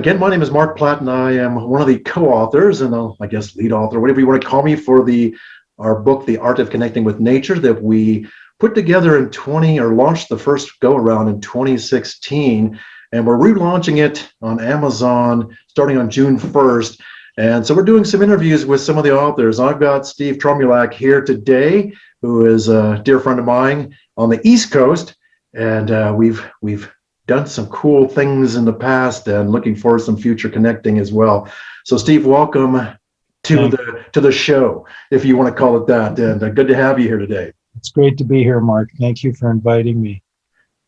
Again, my name is Mark Platt, and I am one of the co-authors, and I guess lead author, whatever you want to call me, for our book, The Art of Connecting with Nature, that we put together in launched the first go-around in 2016, and we're relaunching it on Amazon starting on June 1st. And so we're doing some interviews with some of the authors. I've got Steve Trombulak here today, who is a dear friend of mine on the East Coast, and we've done some cool things in the past and looking forward to some future connecting as well. So Steve, welcome to the show, if you want to call it that, and good to have you here today. It's great to be here, Mark. Thank you for inviting me.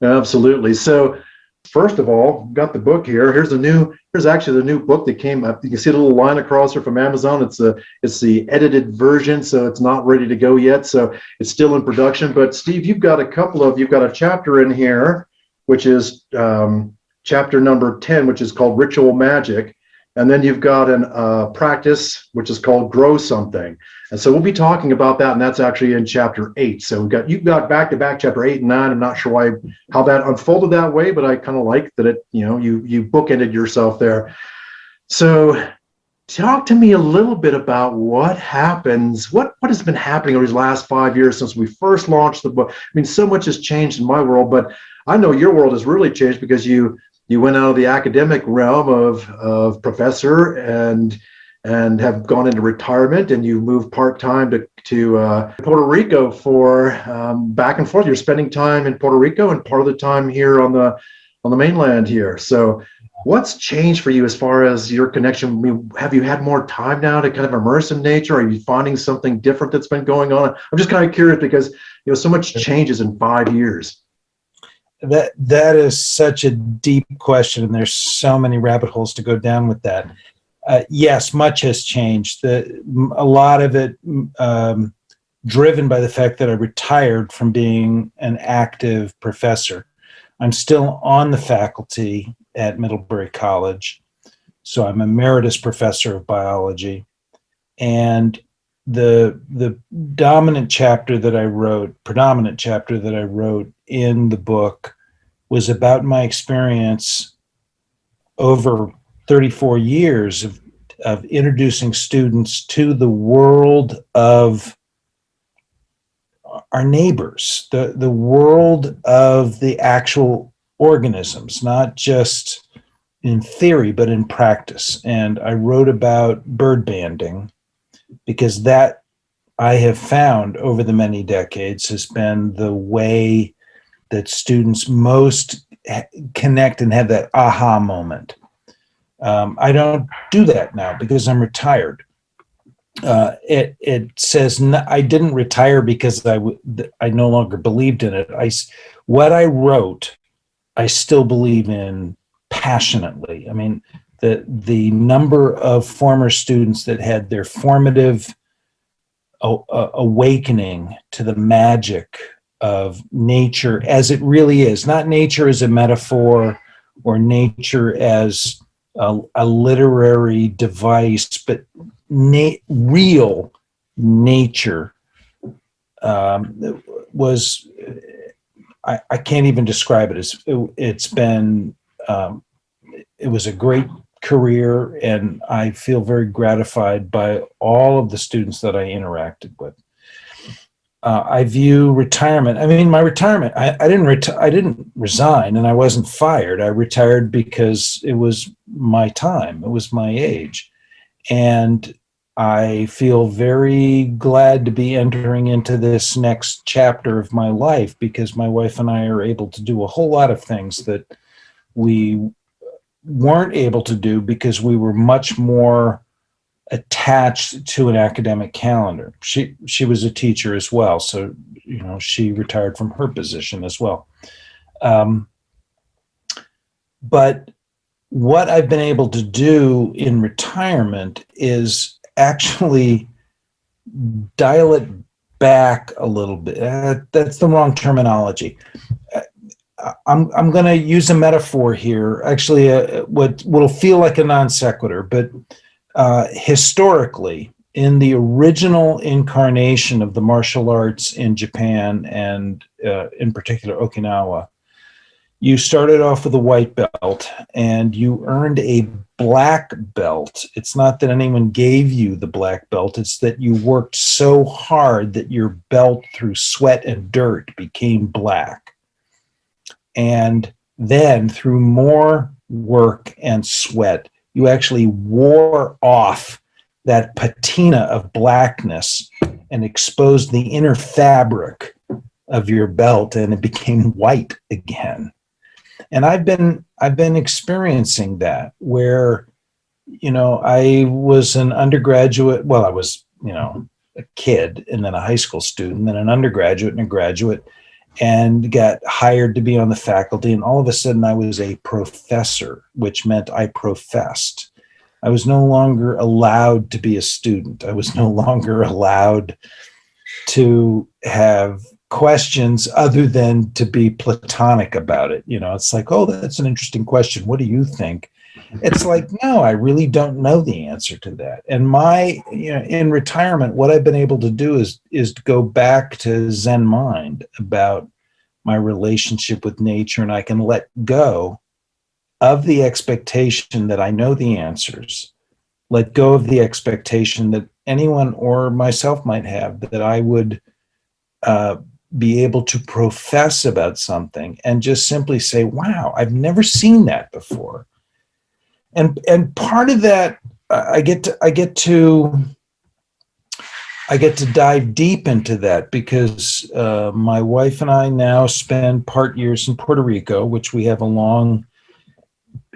Absolutely. So first of all, got the book here. Here's actually the new book that came up. You can see a little line across here from Amazon. It's the edited version, so it's not ready to go yet. So it's still in production. But Steve, you've got a chapter in here, which is chapter number 10, which is called Ritual Magic. And then you've got a practice, which is called Grow Something. And so we'll be talking about that, and that's actually in chapter 8. So you've got back-to-back chapter 8 and 9. I'm not sure how that unfolded that way, but I kind of like that you bookended yourself there. So talk to me a little bit about what happens, what has been happening over these last 5 years since we first launched the book. I mean, so much has changed in my world, but I know your world has really changed because you went out of the academic realm of professor and have gone into retirement, and you moved part-time to Puerto Rico for back and forth. You're spending time in Puerto Rico and part of the time here on the mainland here. So what's changed for you as far as your connection? I mean, have you had more time now to kind of immerse in nature? Are you finding something different that's been going on? I'm just kind of curious because so much changes in 5 years. That is such a deep question, and there's so many rabbit holes to go down with that. Yes, much has changed. A lot of it driven by the fact that I retired from being an active professor. I'm still on the faculty at Middlebury College, so I'm emeritus professor of biology. And the predominant chapter that I wrote in the book was about my experience over 34 years of introducing students to the world of our neighbors, the world of the actual organisms, not just in theory, but in practice. And I wrote about bird banding because that, I have found over the many decades, has been the way that students most connect and have that aha moment. I don't do that now because I'm retired. It says I didn't retire because I no longer believed in it. What I wrote, I still believe in passionately. I mean, the number of former students that had their formative awakening to the magic of nature as it really is, not nature as a metaphor or nature as a literary device, but real nature was, I can't even describe it. It was a great career, and I feel very gratified by all of the students that I interacted with. I view retirement. I mean, my retirement. I didn't resign, and I wasn't fired. I retired because it was my time. It was my age, and I feel very glad to be entering into this next chapter of my life because my wife and I are able to do a whole lot of things that we weren't able to do because we were much more attached to an academic calendar. She was a teacher as well, so she retired from her position as well. But what I've been able to do in retirement is actually dial it back a little bit. That's the wrong terminology. I'm going to use a metaphor here. Actually, what will feel like a non sequitur, but historically, in the original incarnation of the martial arts in Japan and in particular Okinawa, you started off with a white belt and you earned a black belt. It's not that anyone gave you the black belt. It's that you worked so hard that your belt, through sweat and dirt, became black. And then through more work and sweat, you actually wore off that patina of blackness and exposed the inner fabric of your belt, and it became white again. And I've been experiencing that, where, I was an undergraduate. Well, I was, a kid, and then a high school student, then an undergraduate and a graduate, and got hired to be on the faculty. And all of a sudden I was a professor, which meant I professed. I was no longer allowed to be a student. I was no longer allowed to have questions other than to be platonic about it. It's like, oh, that's an interesting question. What do you think? It's like, no, I really don't know the answer to that. And in retirement, what I've been able to do is to go back to Zen mind about my relationship with nature, and I can let go of the expectation that I know the answers, let go of the expectation that anyone or myself might have that I would be able to profess about something, and just simply say, wow, I've never seen that before. And part of that, I get to dive deep into that because my wife and I now spend part years in Puerto Rico, which we have a long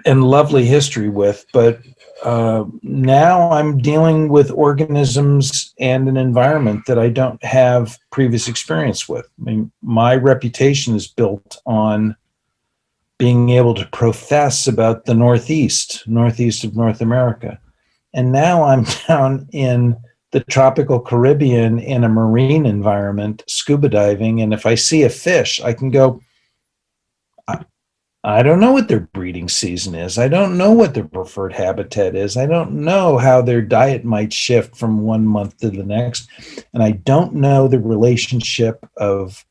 and lovely history with. But now I'm dealing with organisms and an environment that I don't have previous experience with. I mean, my reputation is built on being able to profess about the northeast of North America. And now I'm down in the tropical Caribbean in a marine environment, scuba diving. And if I see a fish, I can go, I don't know what their breeding season is. I don't know what their preferred habitat is. I don't know how their diet might shift from one month to the next. And I don't know the relationship of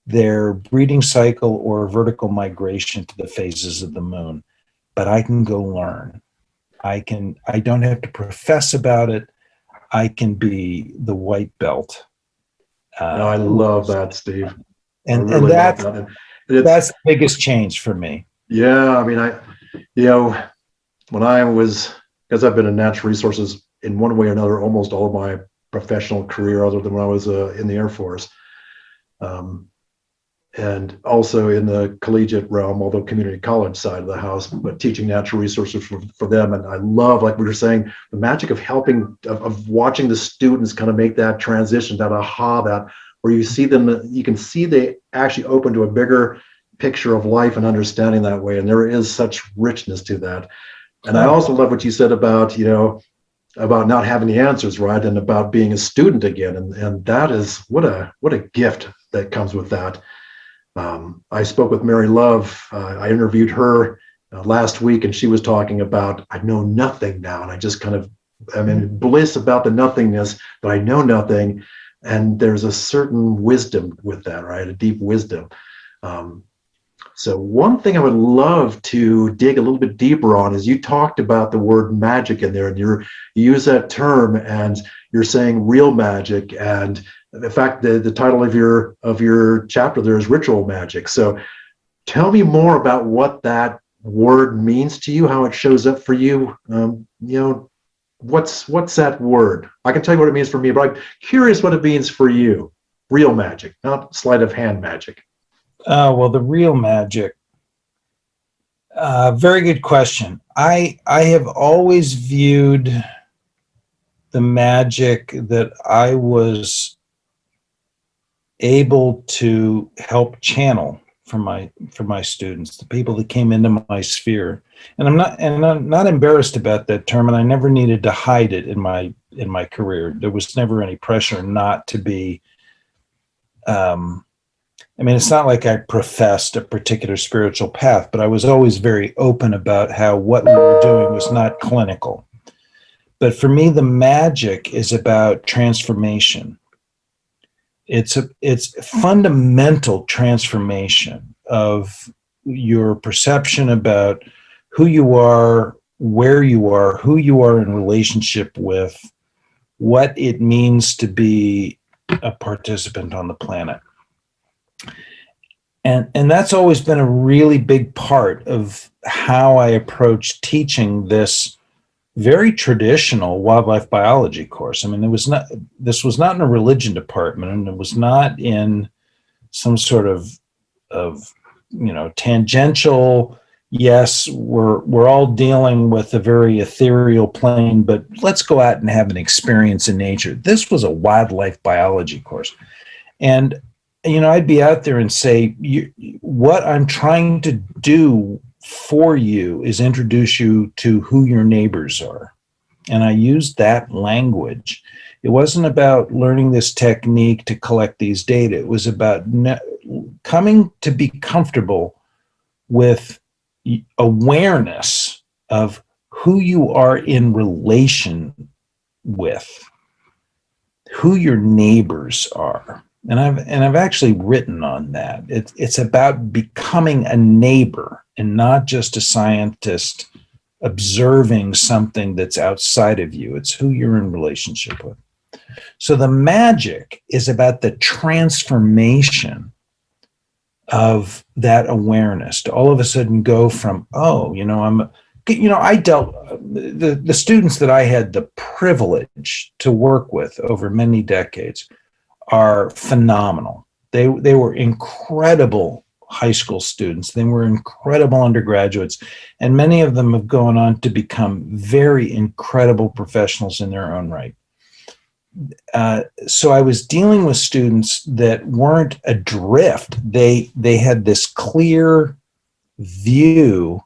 their breeding cycle or vertical migration to the phases of the moon. But I can go learn. I don't have to profess about it. I can be the white belt. I love that, Steve. And, I really love that's, that. And that's the biggest change for me. Yeah, I mean, when I was, because I've been in natural resources in one way or another almost all of my professional career, other than when I was in the Air Force, and also in the collegiate realm, although community college side of the house, but teaching natural resources for them. And I love, like we were saying, the magic of helping, of watching the students kind of make that transition, that aha, that where you see them, you can see they actually open to a bigger picture of life and understanding that way. And there is such richness to that. And I also love what you said about, about not having the answers, right? And about being a student again. And that is what a gift that comes with that. I spoke with Mary Love. I interviewed her last week, and she was talking about, I know nothing now. And I just I'm in bliss about the nothingness, but I know nothing. And there's a certain wisdom with that, right? A deep wisdom. So one thing I would love to dig a little bit deeper on is you talked about the word magic in there, and you use that term, and you're saying real magic. And in fact, the title of your chapter there is ritual magic. So tell me more about what that word means to you, how it shows up for you. What's that word? I can tell you what it means for me, but I'm curious what it means for you. Real magic, not sleight of hand magic. Well, the real magic. Very good question. I have always viewed the magic that I was able to help channel for my students, the people that came into my sphere. And I'm not embarrassed about that term, and I never needed to hide it in my career. There was never any pressure not to be. It's not like I professed a particular spiritual path, but I was always very open about how what we were doing was not clinical. But for me, the magic is about transformation. It's fundamental transformation of your perception about who you are, where you are, who you are in relationship with, what it means to be a participant on the planet. And that's always been a really big part of how I approach teaching this very traditional wildlife biology course. I mean, this was not in a religion department, and it was not in some sort of tangential, yes, we're all dealing with a very ethereal plane, but let's go out and have an experience in nature. This was a wildlife biology course. And I'd be out there and say, what I'm trying to do for you is introduce you to who your neighbors are. And I used that language. It wasn't about learning this technique to collect these data. It was about coming to be comfortable with awareness of who you are in relation with, who your neighbors are. And I've actually written on that. It's about becoming a neighbor and not just a scientist observing something that's outside of you. It's who you're in relationship with. So the magic is about the transformation of that awareness to all of a sudden go from, the students that I had the privilege to work with over many decades are phenomenal. They were incredible high school students. They were incredible undergraduates, and many of them have gone on to become very incredible professionals in their own right. So I was dealing with students that weren't adrift. They had this clear view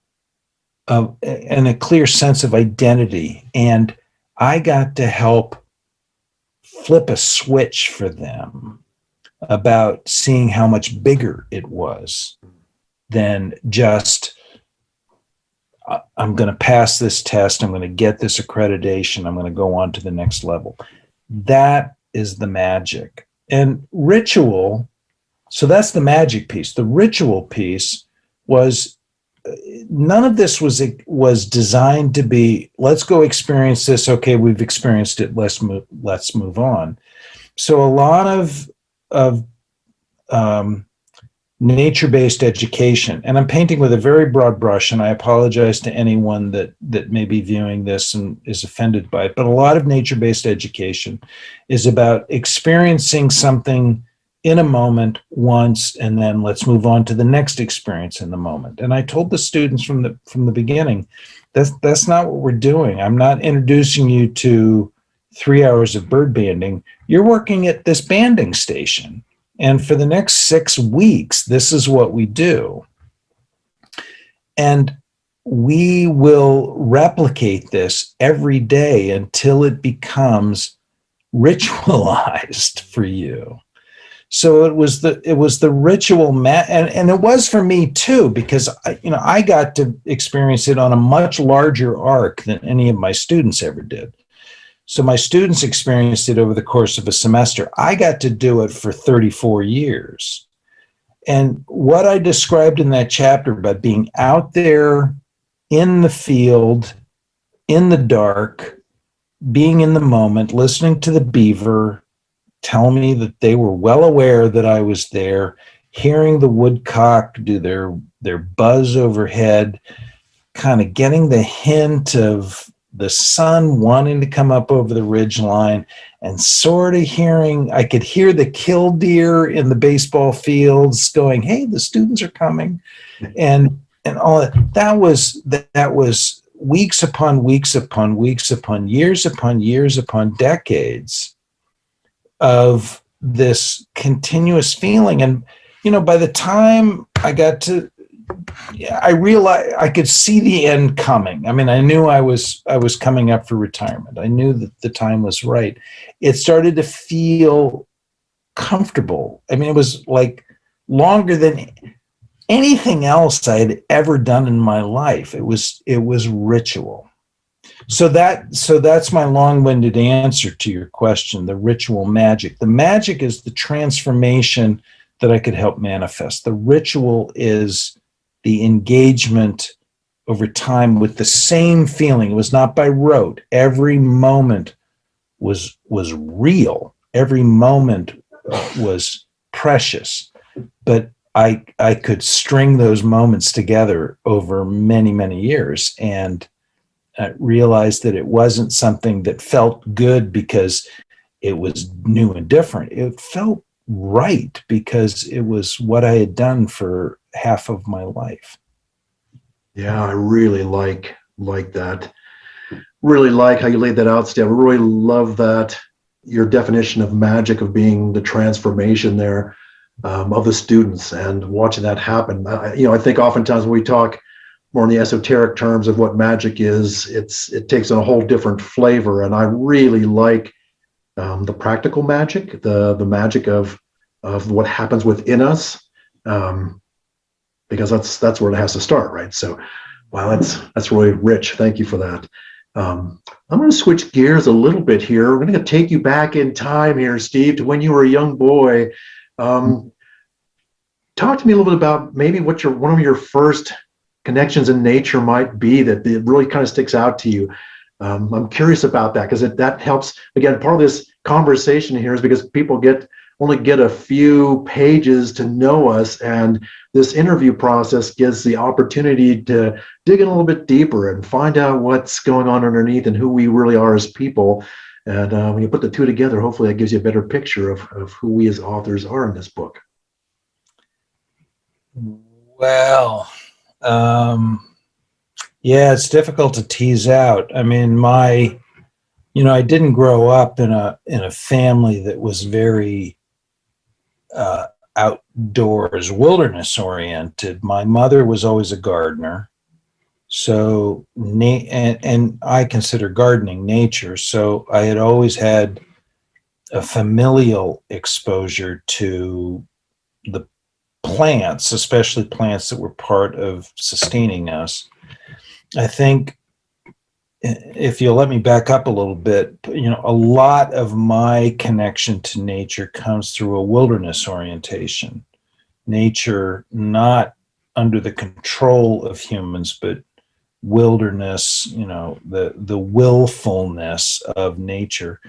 of and a clear sense of identity, and I got to help flip a switch for them about seeing how much bigger it was than just, I'm going to pass this test, I'm going to get this accreditation, I'm going to go on to the next level. That is the magic. And ritual, so that's the magic piece. The ritual piece was, none of this was designed to be, let's go experience this. Okay, we've experienced it. Let's move on. So a lot of nature-based education, and I'm painting with a very broad brush, and I apologize to anyone that may be viewing this and is offended by it, but a lot of nature-based education is about experiencing something in a moment once, and then let's move on to the next experience in the moment. And I told the students from the beginning, that's not what we're doing. I'm not introducing you to 3 hours of bird banding. You're working at this banding station. And for the next 6 weeks, this is what we do. And we will replicate this every day until it becomes ritualized for you. So it was the ritual, and it was for me too, because I got to experience it on a much larger arc than any of my students ever did. So my students experienced it over the course of a semester. I got to do it for 34 years. And what I described in that chapter about being out there in the field, in the dark, being in the moment, listening to the beaver tell me that they were well aware that I was there, hearing the woodcock do their buzz overhead, kind of getting the hint of the sun wanting to come up over the ridge line, and sort of I could hear the killdeer in the baseball fields going, hey, the students are coming. And all that was weeks upon weeks upon weeks upon years upon years upon decades of this continuous feeling. And, by the time I got to, I realized I could see the end coming. I mean, I knew I was coming up for retirement. I knew that the time was right. It started to feel comfortable. I mean, it was like longer than anything else I had ever done in my life. It was ritual. So that's my long-winded answer to your question, the ritual magic. The magic is the transformation that I could help manifest. The ritual is the engagement over time with the same feeling. It was not by rote. Every moment was real. Every moment was precious. But I could string those moments together over many, many years, and realized that it wasn't something that felt good because it was new and different. It felt right because it was what I had done for half of my life. Yeah, I really like that. Really like how you laid that out, Steve. I really love that, your definition of magic, of being the transformation there, of the students, and watching that happen. I think oftentimes when we talk more in the esoteric terms of what magic is, it takes on a whole different flavor. And I really like the practical magic, the magic of what happens within us, because that's where it has to start, right? So, wow, that's really rich. Thank you for that. I'm going to switch gears a little bit here. We're going to take you back in time here, Steve, to when you were a young boy. Talk to me a little bit about maybe what one of your first connections in nature might be that it really kind of sticks out to you. I'm curious about that because that helps. Again, part of this conversation here is because people only get a few pages to know us, and this interview process gives the opportunity to dig in a little bit deeper and find out what's going on underneath and who we really are as people. And when you put the two together, hopefully that gives you a better picture of who we as authors are in this book. Well, yeah, it's difficult to tease out. I mean, I didn't grow up in a family that was very outdoors, wilderness oriented. My mother was always a gardener, so and I consider gardening nature. So I had always had a familial exposure to the plants, especially plants that were part of sustaining us. I think if you'll let me back up a little bit, a lot of my connection to nature comes through a wilderness orientation. Nature, not under the control of humans, but wilderness, the willfulness of nature.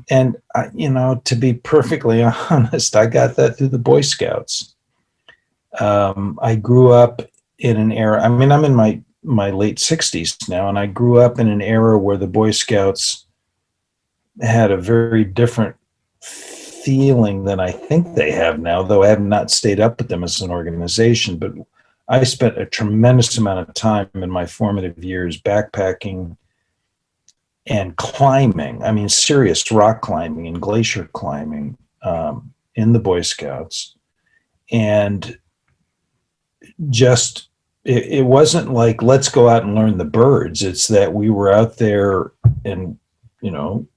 And, to be perfectly honest, I got that through the Boy Scouts. I grew up in an era, I'm in my late 60s now, and I grew up in an era where the Boy Scouts had a very different feeling than I think they have now, though I have not stayed up with them as an organization. But I spent a tremendous amount of time in my formative years backpacking and climbing, serious rock climbing and glacier climbing in the Boy Scouts. And just it wasn't like, let's go out and learn the birds. It's that we were out there and,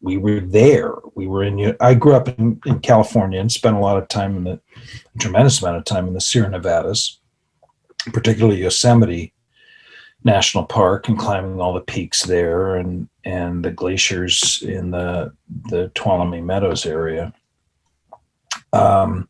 we were there. I grew up in California and spent a tremendous amount of time in the Sierra Nevadas, particularly Yosemite National Park, and climbing all the peaks there and the glaciers in the Tuolumne Meadows area. And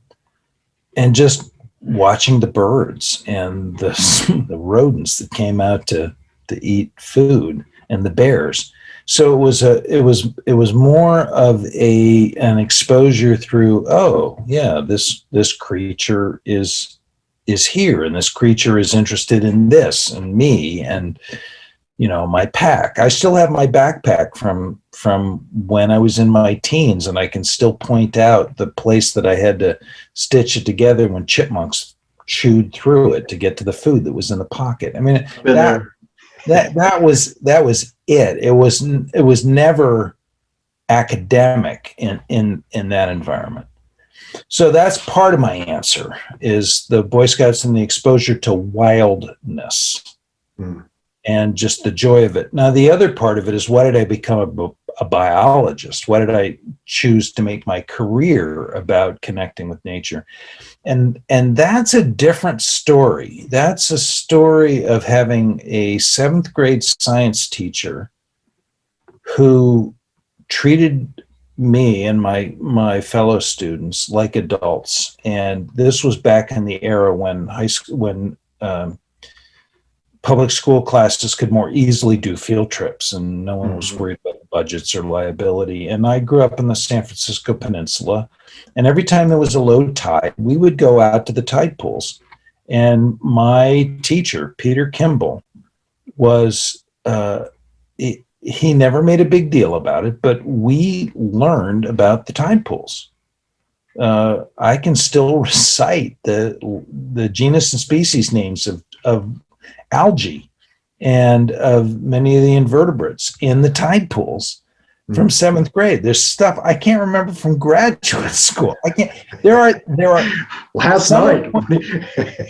just watching the birds and the rodents that came out to eat food, and the bears. So it was more of an exposure through, oh yeah, this creature is here, and this creature is interested in this and me, and my pack. I still have my backpack from when I was in my teens, and I can still point out the place that I had to stitch it together when chipmunks chewed through it to get to the food that was in the pocket. That was it. It was never academic in that environment. So that's part of my answer, is the Boy Scouts and the exposure to wildness. And just the joy of it. Now, the other part of it is, why did I become a biologist? Why did I choose to make my career about connecting with nature? And that's a different story. That's a story of having a 7th grade science teacher who treated me and my fellow students like adults. And this was back in the era when public school classes could more easily do field trips, and no one was worried about budgets or liability. And I grew up in the San Francisco Peninsula, and every time there was a low tide, we would go out to the tide pools. And my teacher, Peter Kimball, was he never made a big deal about it, but we learned about the tide pools. I can still recite the genus and species names of algae and of many of the invertebrates in the tide pools from seventh grade. There's stuff I can't remember from graduate school. I can't. There are. Last night,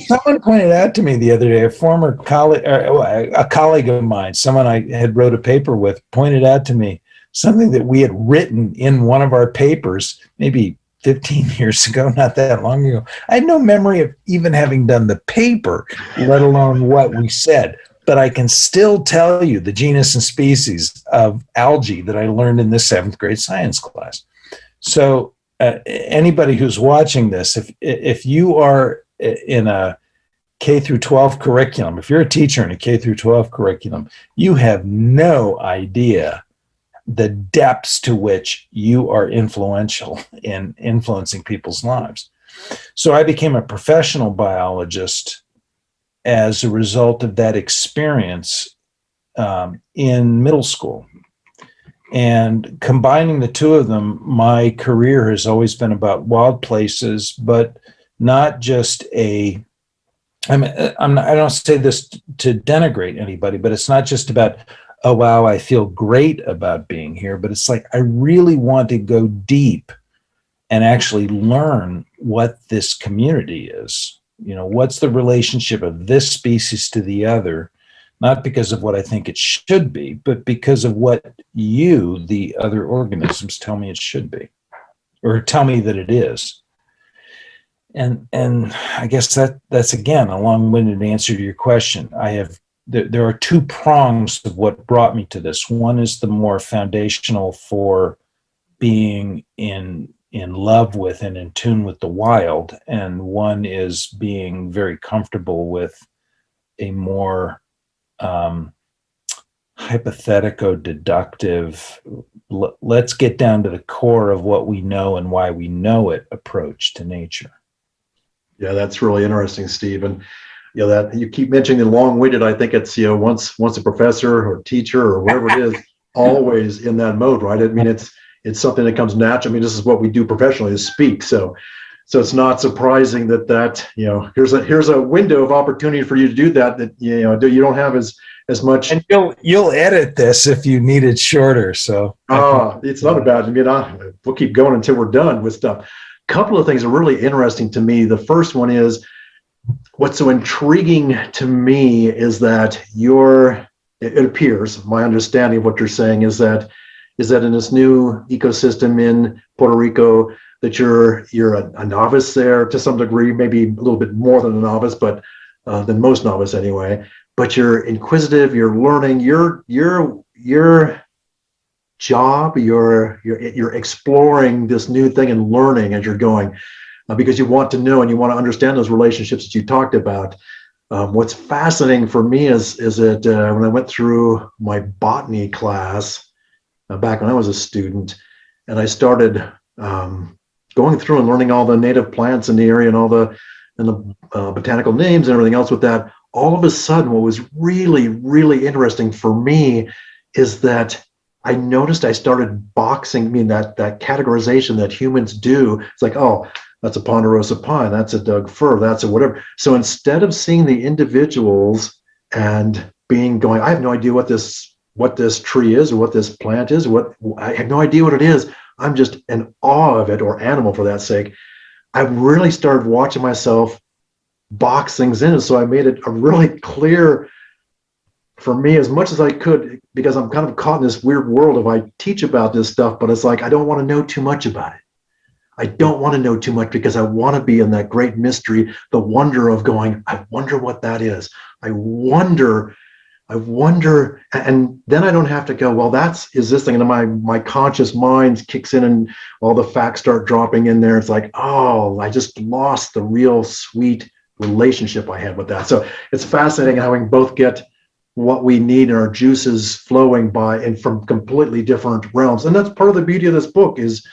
someone pointed out to me the other day. A former colleague, a colleague of mine, someone I had wrote a paper with, pointed out to me something that we had written in one of our papers, maybe 15 years ago, not that long ago. I had no memory of even having done the paper, let alone what we said. But I can still tell you the genus and species of algae that I learned in the seventh grade science class. So anybody who's watching this, if you are in a K through 12 curriculum, if you're a teacher in a K through 12 curriculum, you have no idea the depths to which you are influential in influencing people's lives. So I became a professional biologist as a result of that experience in middle school. And combining the two of them, my career has always been about wild places, but not just I don't say this to denigrate anybody, but it's not just about, oh, wow, I feel great about being here, but it's like, I really want to go deep and actually learn what this community is. You know, what's the relationship of this species to the other, not because of what I think it should be, but because of what you, the other organisms, tell me it should be, or tell me that it is. And I guess that's again a long-winded answer to your question. There are two prongs of what brought me to this. One is the more foundational for being in love with and in tune with the wild, and one is being very comfortable with a more hypothetico-deductive, let's get down to the core of what we know and why we know it approach to nature. Yeah, that's really interesting, Steve. And that you keep mentioning the long-winded. I think it's once a professor or teacher or whatever it is, always in that mode, right? I mean, it's something that comes natural. I mean, this is what we do professionally, is speak. So it's not surprising that here's a window of opportunity for you to do that you don't have as much. And you'll edit this if you need it shorter. So it's not about. I mean, we'll keep going until we're done with stuff. Couple of things are really interesting to me. The first one is, what's so intriguing to me is that it appears, my understanding of what you're saying is that in this new ecosystem in Puerto Rico, that you're a novice there to some degree, maybe a little bit more than a novice, but than most novice anyway. But you're inquisitive, you're learning, your job, you're exploring this new thing and learning as you're going, because you want to know and you want to understand those relationships that you talked about. What's fascinating for me is that when I went through my botany class back when I was a student, and I started going through and learning all the native plants in the area and all the botanical names and everything else with that, all of a sudden, what was really, really interesting for me is that I noticed I started boxing, that categorization that humans do. It's like, oh, that's a ponderosa pine, that's a Doug fir, that's a whatever. So instead of seeing the individuals and going, I have no idea what this tree is or what this plant is, I have no idea what it is. I'm just in awe of it, or animal for that sake. I really started watching myself box things in. And so I made it a really clear for me as much as I could, because I'm kind of caught in this weird world of I teach about this stuff, but it's like, I don't want to know too much about it. I don't want to know too much because I want to be in that great mystery, the wonder of going, I wonder what that is. I wonder, and then I don't have to go, well, is this thing, and my conscious mind kicks in and all the facts start dropping in there. It's like, oh, I just lost the real sweet relationship I had with that. So it's fascinating how we can both get what we need and our juices flowing by and from completely different realms. And that's part of the beauty of this book is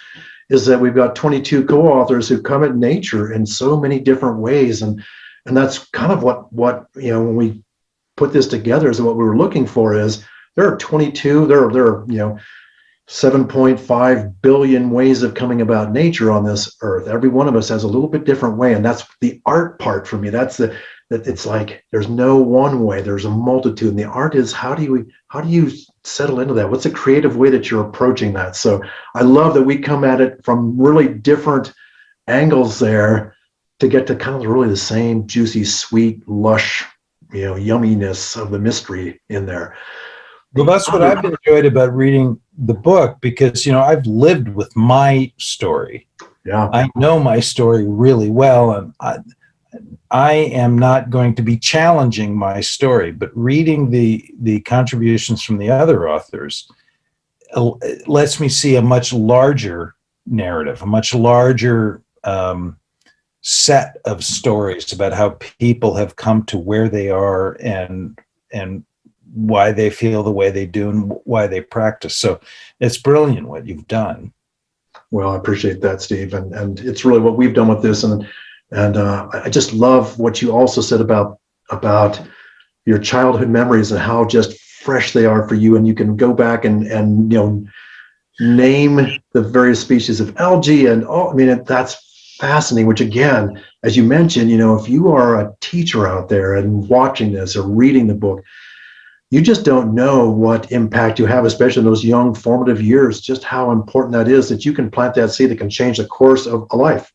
that we've got 22 co-authors who come at nature in so many different ways. And that's kind of what when we put this together is what we were looking for is there are 22, there are 7.5 billion ways of coming about nature on this earth. Every one of us has a little bit different way. And that's the art part for me. That it's like there's no one way, there's a multitude. And the art is how do you settle into that? What's the creative way that you're approaching that? So I love that we come at it from really different angles there to get to kind of really the same juicy, sweet, lush, yumminess of the mystery in there. Well, that's what I've enjoyed about reading the book because, I've lived with my story. Yeah. I know my story really well, and I am not going to be challenging my story, but reading the contributions from the other authors lets me see a much larger narrative, a much larger set of stories about how people have come to where they are and why they feel the way they do and why they practice. So it's brilliant what you've done. Well, I appreciate that, Steve. And it's really what we've done with this. And I just love what you also said about your childhood memories and how just fresh they are for you. And you can go back and name the various species of algae and that's fascinating, which again, as you mentioned, if you are a teacher out there and watching this or reading the book, you just don't know what impact you have, especially in those young formative years, just how important that is that you can plant that seed that can change the course of a life.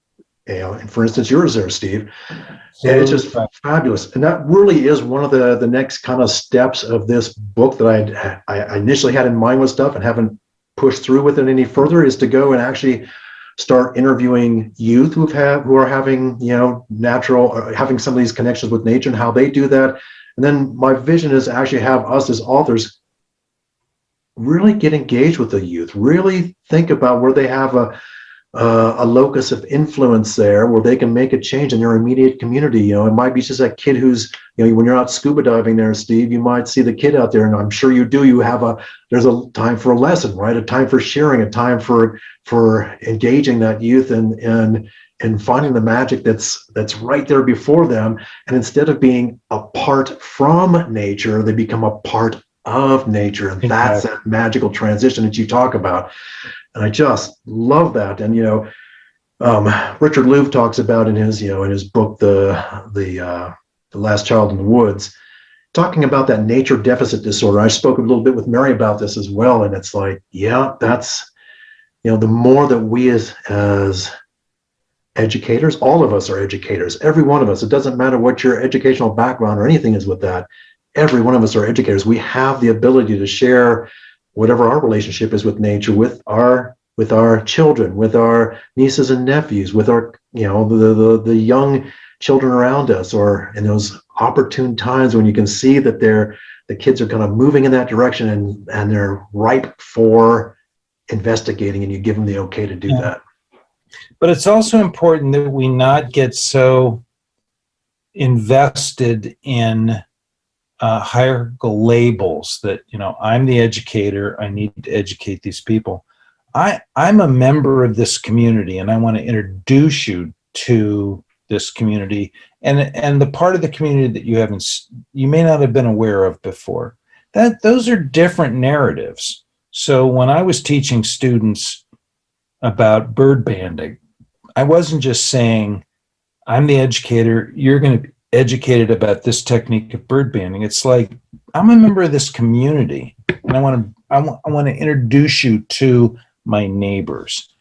And for instance, yours there, Steve. And it's just fabulous. And that really is one of the next kind of steps of this book that I initially had in mind with stuff and haven't pushed through with it any further is to go and actually start interviewing youth who are having, natural or having some of these connections with nature and how they do that. And then my vision is actually have us as authors really get engaged with the youth, really think about where they have a locus of influence there where they can make a change in their immediate community. It might be just that kid who's, when you're out scuba diving there, Steve, you might see the kid out there, and I'm sure you do. There's a time for a lesson, right? A time for sharing, a time for engaging that youth and finding the magic that's right there before them. And instead of being apart from nature, they become a part of nature. And that's that magical transition that you talk about. And I just love that. And, Richard Louv talks about in his book, The Last Child in the Woods, talking about that nature deficit disorder. I spoke a little bit with Mary about this as well. And it's like, yeah, that's, the more that we as educators, all of us are educators, every one of us, it doesn't matter what your educational background or anything is with that. Every one of us are educators. We have the ability to share whatever our relationship is with nature, with our children, with our nieces and nephews, with our, the young children around us, or in those opportune times when you can see that the kids are kind of moving in that direction and they're ripe for investigating, and you give them the okay to do that. But it's also important that we not get so invested in hierarchical labels that, I'm the educator, I need to educate these people. I'm a member of this community, and I want to introduce you to this community and the part of the community that you may not have been aware of before. Those are different narratives. So when I was teaching students about bird banding, I wasn't just saying, I'm the educator, you're going to be educated about this technique of bird banding. It's like, I'm a member of this community, and I want to introduce you to my neighbors.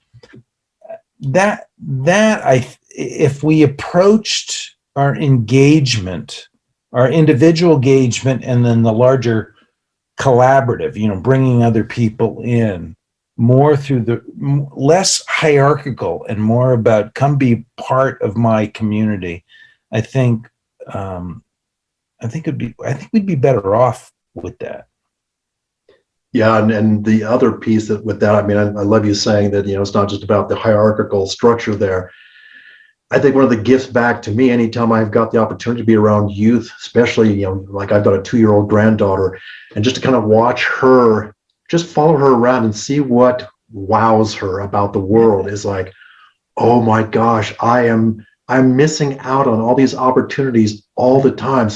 If we approached our engagement, our individual engagement, and then the larger collaborative, bringing other people in, more through the less hierarchical and more about come be part of my community, I think we'd be better off with that. Yeah, and the other piece with that, I love you saying that, it's not just about the hierarchical structure there. I think one of the gifts back to me, anytime I've got the opportunity to be around youth, especially, like I've got a 2-year-old granddaughter, and just to kind of watch her, just follow her around and see what wows her about the world is like, oh my gosh, I'm missing out on all these opportunities all the time.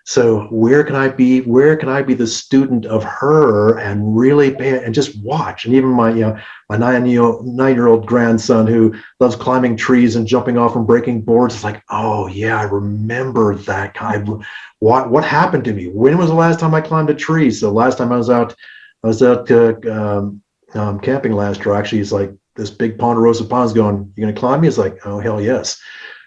So where can I be the student of her and really pay and just watch? And even my 9-year-old grandson who loves climbing trees and jumping off and breaking boards. It's like, oh yeah, I remember that guy. What happened to me? When was the last time I climbed a tree? So last time I was out camping last year. Actually, he's like, this big ponderosa pond's going, you gonna climb me? It's like, oh hell yes.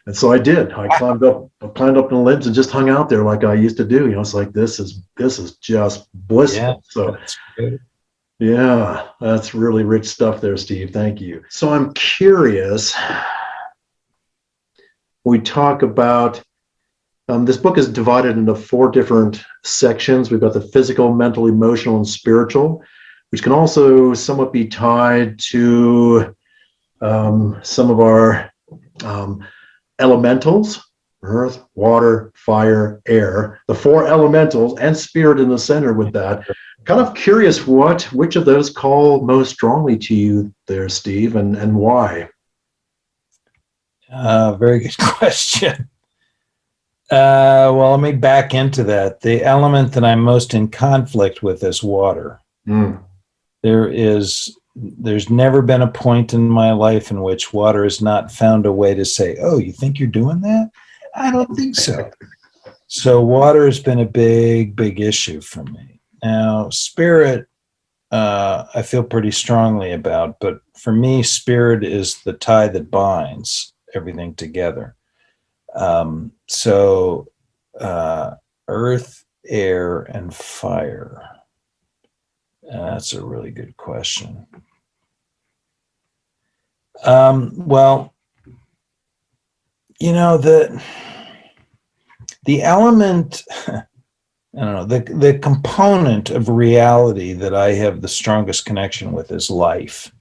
And so I did. I climbed up in the limbs and just hung out there like I used to do. It's like this is just blissful. Yeah, So that's good. yeah, that's really rich stuff there, Steve. Thank you. So I'm curious. We talk about this book is divided into 4 different sections. We've got the physical, mental, emotional, and spiritual, which can also somewhat be tied to some of our elementals: earth, water, fire, air, the 4 elementals, and spirit in the center with that. Kind of curious which of those call most strongly to you there, Steve, and why? Very good question. Well, let me back into that. The element that I'm most in conflict with is water. Mm. There's never been a point in my life in which water has not found a way to say, oh, you think you're doing that? I don't think so. So water has been a big, big issue for me. Now, spirit, I feel pretty strongly about, but for me, spirit is the tie that binds everything together. So earth, air, and fire. That's a really good question. Well, the element, I don't know, the component of reality that I have the strongest connection with is life.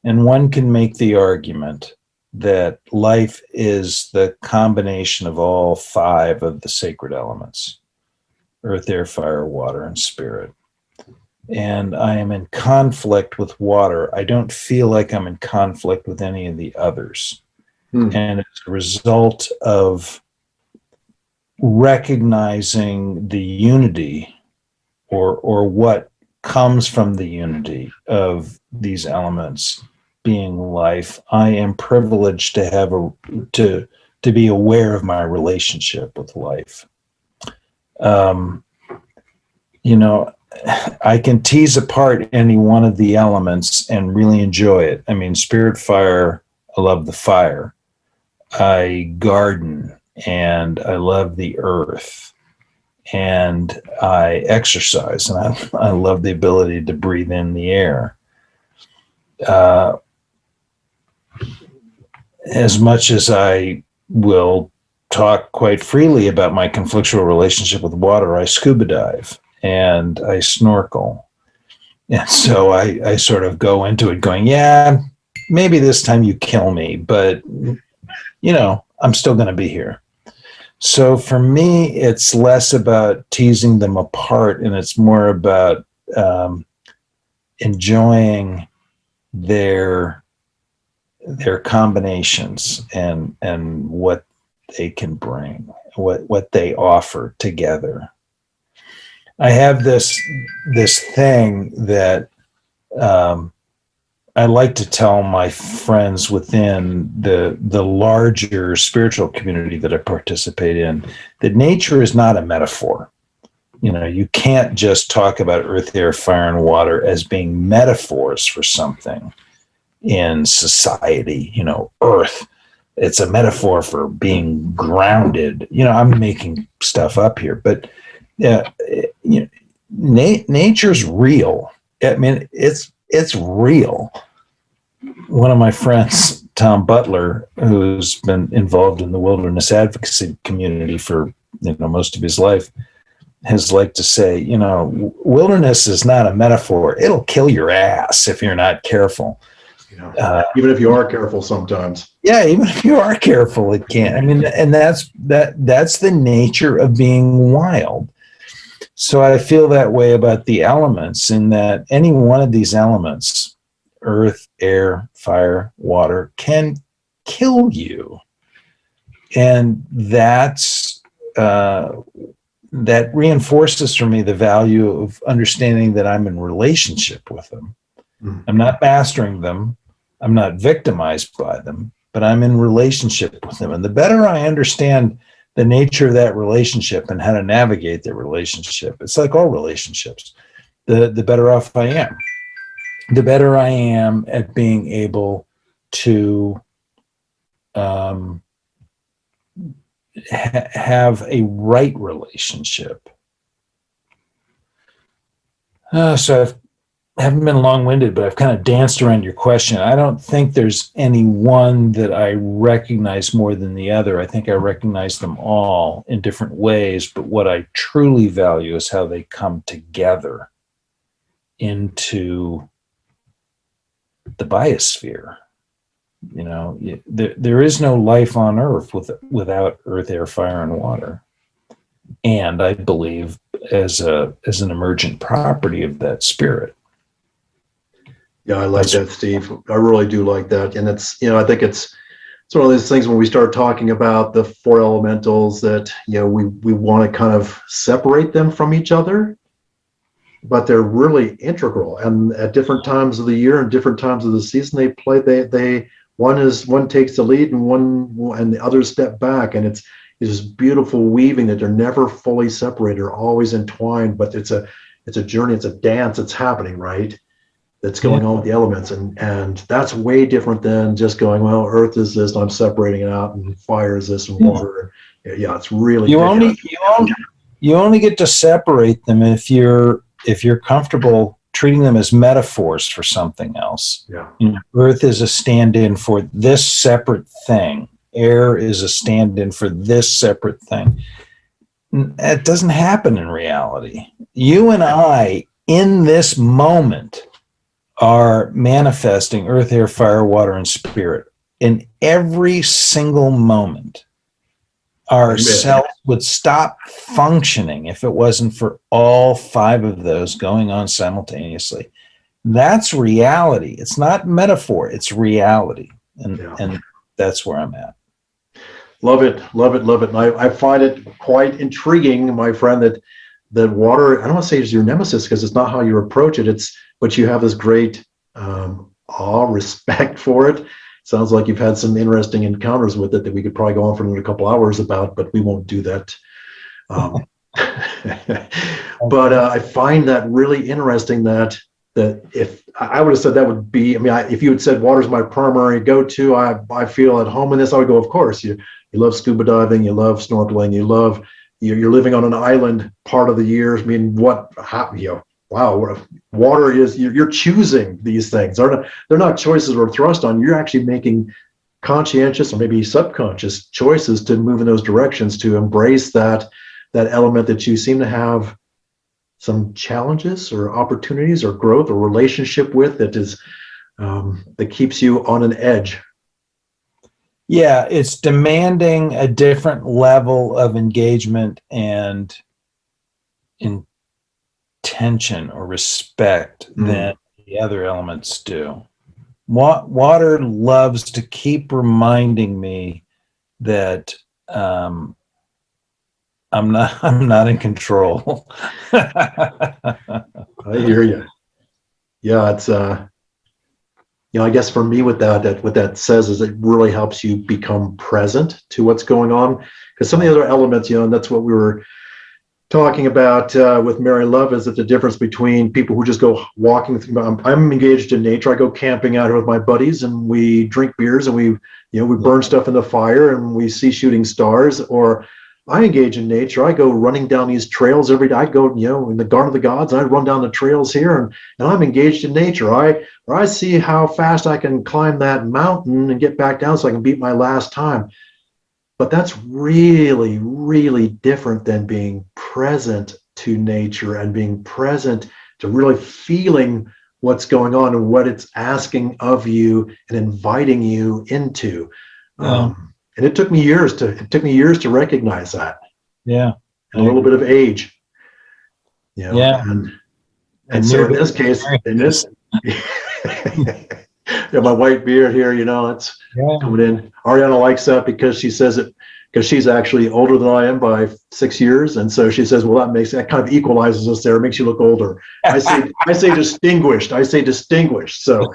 And one can make the argument that life is the combination of all 5 of the sacred elements: earth, air, fire, water, and spirit. And I am in conflict with water. I don't feel like I'm in conflict with any of the others. And it's a result of recognizing the unity or what comes from the unity of these elements being life. I am privileged to have to be aware of my relationship with life. I can tease apart any one of the elements and really enjoy it. I mean, spirit, fire, I love the fire. I garden and I love the earth, and I exercise and I love the ability to breathe in the air. As much as I will talk quite freely about my conflictual relationship with water, I scuba dive and I snorkel. And so I sort of go into it going, yeah, maybe this time you kill me, but, I'm still going to be here. So for me, it's less about teasing them apart, and it's more about enjoying their combinations and what they can bring, what they offer together. I have this thing that I like to tell my friends within the larger spiritual community that I participate in, that nature is not a metaphor. You can't just talk about earth, air, fire, and water as being metaphors for something in society. Earth, it's a metaphor for being grounded. I'm making stuff up here, but nature's real. I mean, it's real. One of my friends, Tom Butler, who's been involved in the wilderness advocacy community for most of his life, has liked to say, wilderness is not a metaphor. It'll kill your ass if you're not careful. Yeah. Even if you are careful sometimes. Yeah, even if you are careful, it can't. I mean, and that's the nature of being wild. So I feel that way about the elements, in that any one of these elements, earth, air, fire, water, can kill you. And that reinforces for me the value of understanding that I'm in relationship with them. Mm. I'm not mastering them. I'm not victimized by them, but I'm in relationship with them. And the better I understand the nature of that relationship and how to navigate the relationship, it's like all relationships, the better off I am. The better I am at being able to have a right relationship. So I haven't been long-winded, but I've kind of danced around your question. I don't think there's any one that I recognize more than the other. I think I recognize them all in different ways, but what I truly value is how they come together into the biosphere. You know, there is no life on Earth without earth, air, fire, and water. And I believe as an emergent property of that spirit. Yeah, I like that, Steve. I really do like that. And it's, I think it's one of those things when we start talking about the four elementals that, we want to kind of separate them from each other, but they're really integral. And at different times of the year and different times of the season, one takes the lead and the others step back. And it's this beautiful weaving that they're never fully separated, they're always entwined, but it's a journey, it's a dance that's happening, right? That's going on with the elements, and that's way different than just going, well, earth is this, and I'm separating it out, and fire is this, and water. Yeah, it's really you only get to separate them if you're comfortable treating them as metaphors for something else. Yeah. Earth is a stand-in for this separate thing. Air is a stand-in for this separate thing. It doesn't happen in reality. You and I, in this moment, are manifesting earth, air, fire, water, and spirit in every single moment. Our cells would stop functioning if it wasn't for all five of those going on simultaneously. That's reality. It's not metaphor, it's reality. And that's where I'm at. Love it, love it, love it. And I find it quite intriguing, my friend, that water, I don't want to say it's your nemesis because it's not how you approach it. But you have this great awe, respect for it. Sounds like you've had some interesting encounters with it that we could probably go on for another couple hours about, but we won't do that. But I find that really interesting that if I would have said that would be, if you had said water's my primary go-to, I feel at home in this, I would go, of course, you love scuba diving, you love snorkeling, you're living on an island part of the year. Wow, water is, you're choosing these things. They're not choices we're thrust on. You're actually making conscientious or maybe subconscious choices to move in those directions, to embrace that element that you seem to have some challenges or opportunities or growth or relationship with, that keeps you on an edge. Yeah, it's demanding a different level of engagement and intention or respect than the other elements do. Water loves to keep reminding me that I'm not in control. I hear you. Yeah, it's I guess for me what that says is it really helps you become present to what's going on, because some of the other elements, and that's what we were talking about with Mary Love, is that the difference between people who just go walking. I'm engaged in nature. I go camping out here with my buddies, and we drink beers, and we burn stuff in the fire, and we see shooting stars. Or I engage in nature. I go running down these trails every day. I go, in the Garden of the Gods, and I run down the trails here, and I'm engaged in nature. I see how fast I can climb that mountain and get back down so I can beat my last time. But that's really, really different than being present to nature and being present to really feeling what's going on and what it's asking of you and inviting you into. Yeah. And it took me years to recognize that, Yeah. and a little bit of age, Yeah. and And so you're in this case, in this, yeah, my white beard here, it's yeah. coming in. Ariana likes that because she says it, because she's actually older than I am by 6 years, and so she says, "Well, that kind of equalizes us there, makes you look older." I say distinguished. I say distinguished. So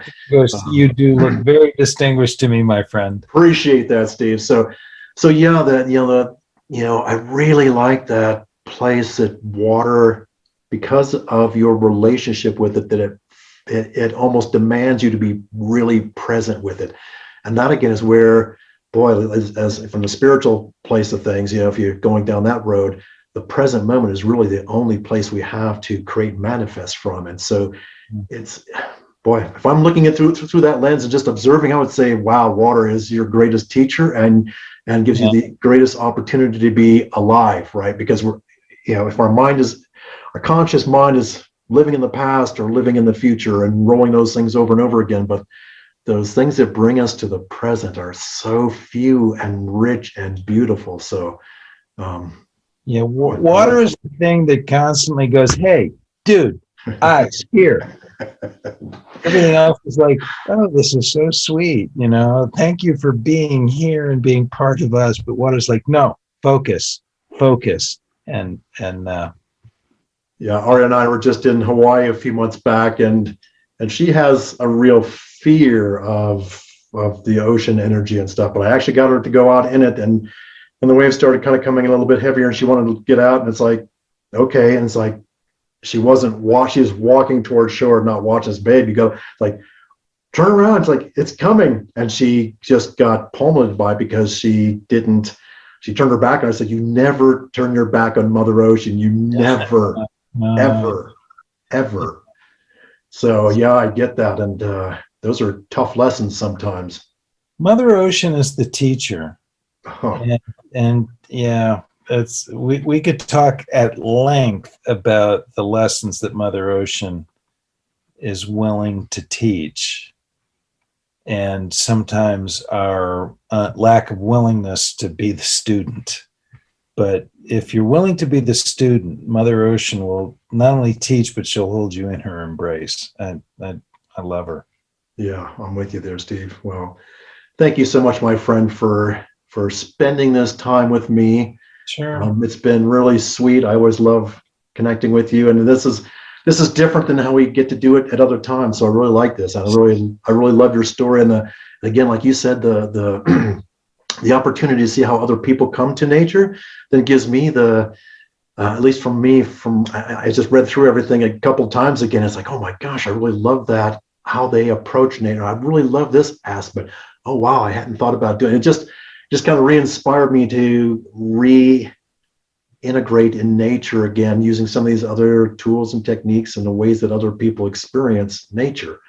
You do look very distinguished to me, my friend. appreciate that, Steve. So yeah, that I really like that place at water because of your relationship with it. That it almost demands you to be really present with it, and that again is where, boy, as from the spiritual place of things, if you're going down that road, the present moment is really the only place we have to create manifest from. And so it's, boy, if I'm looking at through that lens and just observing, I would say, wow, water is your greatest teacher and gives you the greatest opportunity to be alive, right? Because we're, if our conscious mind is living in the past or living in the future and rolling those things over and over again, but those things that bring us to the present are so few and rich and beautiful. So, water is the thing that constantly goes, "Hey, dude, eyes here." Everything else is like, "Oh, this is so sweet. Thank you for being here and being part of us." But water's like, "No, focus, and yeah, Aria and I were just in Hawaii a few months back, and she has a real fear of the ocean energy and stuff. But I actually got her to go out in it, and the waves started kind of coming a little bit heavier, and she wanted to get out, and it's like, okay, and it's like she was walking towards shore, not watching this babe. You go like, turn around, it's like it's coming, and she just got pummeled by it because she turned her back, and I said, you never turn your back on Mother Ocean, you never. Ever. So yeah, I get that, and those are tough lessons sometimes. Mother Ocean is the teacher, Huh. and yeah, we could talk at length about the lessons that Mother Ocean is willing to teach, and sometimes our lack of willingness to be the student. But if you're willing to be the student, Mother Ocean will not only teach, but she'll hold you in her embrace. And I love her. Yeah, I'm with you there, Steve. Well, thank you so much, my friend, for spending this time with me. Sure. It's been really sweet. I always love connecting with you, and this is different than how we get to do it at other times. So I really like this. I really love your story, and again, like you said, the the opportunity to see how other people come to nature, then gives me at least from me, I just read through everything a couple times again. It's like, oh my gosh, I really love that, how they approach nature. I really love this aspect. Oh wow, I hadn't thought about doing it. Just kind of re-inspired me to reintegrate in nature again, using some of these other tools and techniques and the ways that other people experience nature.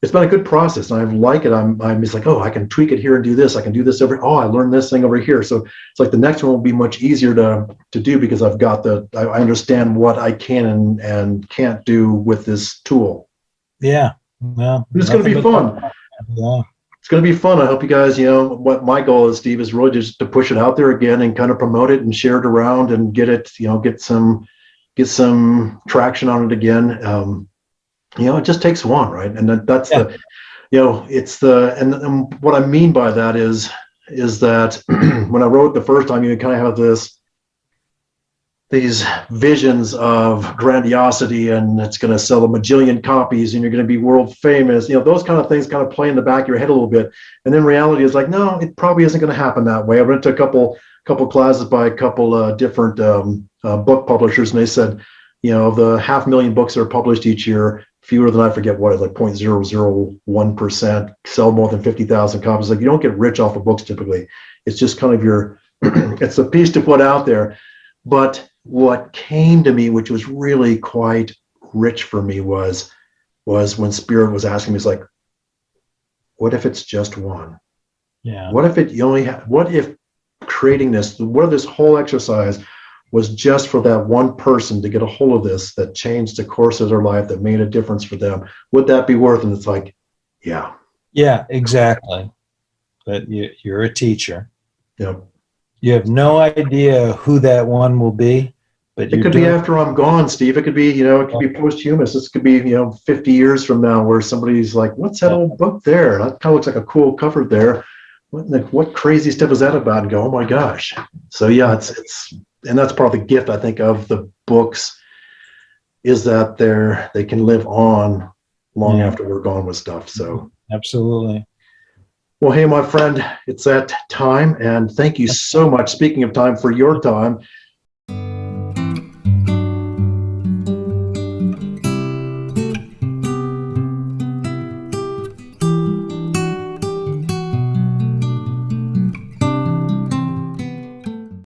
It's been a good process, and I like it. I'm just like, oh, I can tweak it here and do this. I can do this I learned this thing over here. So it's like the next one will be much easier to do because I understand what I can and can't do with this tool. Yeah. Well, it's going to be fun. Yeah. It's going to be fun. I hope you guys, what my goal is, Steve, is really just to push it out there again and kind of promote it and share it around and get it, get some traction on it again. It just takes one, right? And that's the, it's and what I mean by that is that when I wrote the first time, you kind of have these visions of grandiosity, and it's going to sell a majillion copies and you're going to be world famous. Those kind of things kind of play in the back of your head a little bit. And then reality is like, no, it probably isn't going to happen that way. I went to a couple classes by a couple different book publishers, and they said, of the 500,000 books that are published each year, fewer than, I forget what, like 0.001% sell more than 50,000 copies. Like, you don't get rich off of books typically. It's just kind of it's a piece to put out there. But what came to me, which was really quite rich for me, was when Spirit was asking me, it's like, what if it's just one? Yeah. What if creating this, what if this whole exercise was just for that one person to get a hold of this that changed the course of their life, that made a difference for them, would that be worth it? And it's like, yeah. Yeah, exactly. But you're a teacher. Yep. You have no idea who that one will be, but It you're could be doing. after I'm gone, Steve. It could be, it could be posthumous. This could be, 50 years from now, where somebody's like, what's that old book there? That kind of looks like a cool cover there. What crazy stuff is that about? And go, oh my gosh. So yeah, and that's part of the gift, I think, of the books, is that they can live on long Yeah. after we're gone with stuff. So Absolutely. well, hey, my friend, it's that time, and thank you so much. Speaking of time, for your time.